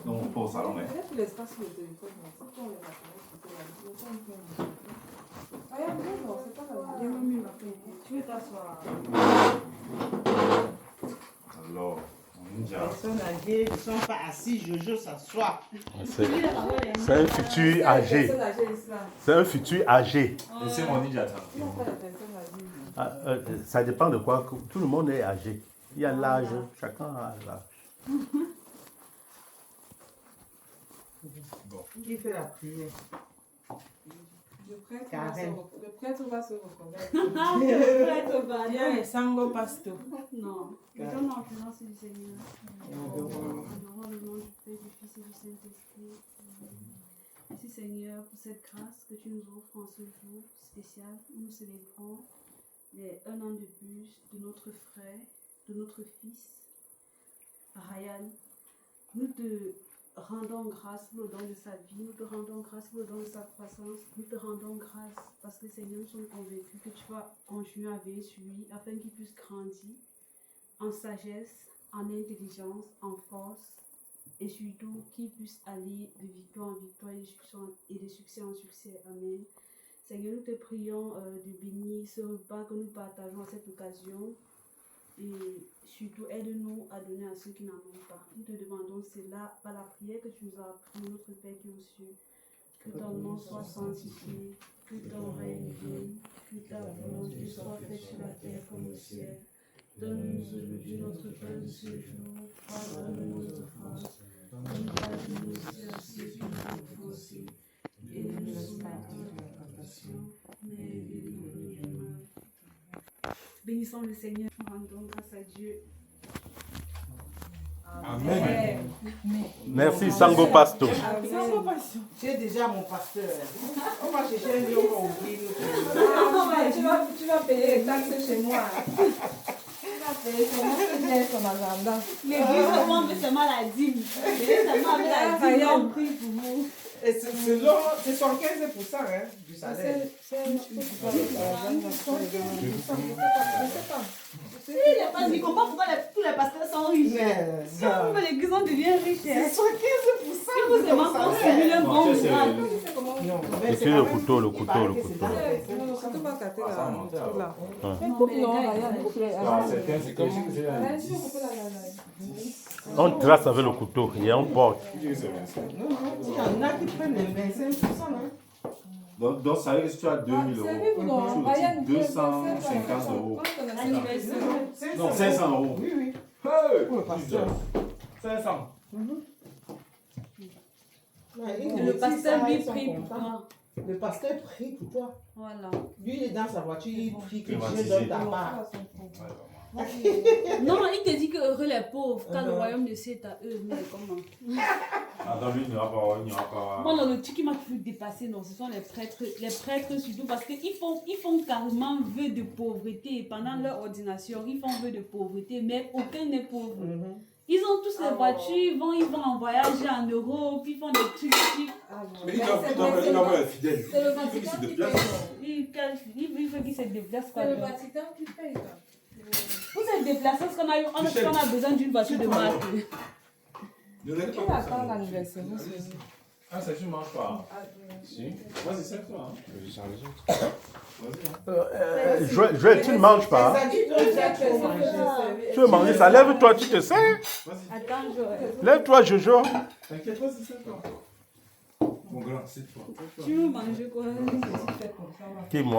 Non, pas au salon, mais. L'espace de téléphone, c'est pour les tu veux t'asseoir. Alors, ninja. Personnes âgées ne sont pas assis, Jojo s'assoit. C'est un futur âgé. C'est un futur âgé. Laissez mon ninja tranquille. Ça dépend de quoi. Tout le monde est âgé. Il y a l'âge, chacun a l'âge. Bon. Qui fait la prière? Le prêtre va se reconnaître. Le prêtre va dire Sango Pasto. Non, je donne l'enfance du Seigneur. Adorons le nom du Père, du Fils et du Saint-Esprit. Merci Seigneur pour cette grâce que tu nous offres en ce jour spécial où nous célébrons les 1 an de plus de notre frère, de notre fils, Ryan. Nous te rendons grâce pour le don de sa vie, nous te rendons grâce pour le don de sa croissance, nous te rendons grâce parce que Seigneur, nous sommes convaincus que tu vas continuer à veiller sur lui afin qu'il puisse grandir en sagesse, en intelligence, en force et surtout qu'il puisse aller de victoire en victoire et de succès en succès. Amen. Seigneur, nous te prions de bénir ce repas que nous partageons à cette occasion. Et surtout, aide-nous à donner à ceux qui n'en ont pas. Nous te demandons cela par la prière que tu nous as appris, notre Père qui est aux cieux. Que ton nom soit sanctifié, que ton règne vienne, que ta volonté soit faite sur la terre comme au ciel. Donne-nous aujourd'hui notre pain de ce jour. Pardonne-nous nos offenses, comme nous pardonnons aussi à ceux qui nous ont offensés. Et ne nous soumets pas à la tentation, mais délivre-nous du mal. Bénissons le Seigneur, nous rendons grâce à Dieu. Amen. Merci Sango Pasto. Sango Pasto. Tu es déjà mon pasteur. On va chercher un lieu pour ouvrir. Tu vas payer les taxes chez moi. Tu vas payer ton agenda. L'église demande seulement la dîme. Seulement avec la dîme, on prie pour vous. Et c'est 75% du salaire. Il n'a pas dit qu'on comprend pourquoi tous les pasteurs sont riches. Si on veut l'église, on devient riche. C'est 75%. Si vous aimez encore celui le bon miracle. Et puis le couteau. On trace avec le couteau et on porte. Il y en a qui prennent les 25%. Donc, ça veut dire que si tu as 2000 euros, tu 250 euros. Non, 500 euros. Oui. Hey, 500. Le pasteur lui prie pour toi. Le pasteur prie pour toi. Voilà. Lui, il est dans sa voiture, il prie que Dieu donne ta part. Non, il te dit que heureux les pauvres, car le royaume de Dieu est à eux. Mais comment? Attends, lui, il n'y aura pas. Moi, dans le truc qui m'a toujours dépassé, non, ce sont les prêtres surtout, parce qu'ils font carrément vœu de pauvreté. Pendant leur ordination, ils font vœu de pauvreté, mais aucun n'est pauvre. Ils ont tous les voitures, ils vont en voyage en Europe, ils font des trucs. Mais il doit être fidèle. C'est le Vatican qui paye. Il faut qu'ils se déplacent. C'est le Vatican qui paye. Pour se déplacer, parce qu'on a besoin d'une voiture de marque. Qui attend l'anniversaire? Ah, ça, tu ne manges pas. Si. Vas-y, c'est toi. Vas-y. Joël, tu ne manges pas. Tu veux manger ça. Lève-toi, tu te sais. Attends, Joël. Lève-toi, Jojo. T'inquiète pas, c'est toi. Mon grand, c'est toi. Tu veux manger quoi? Qui, moi?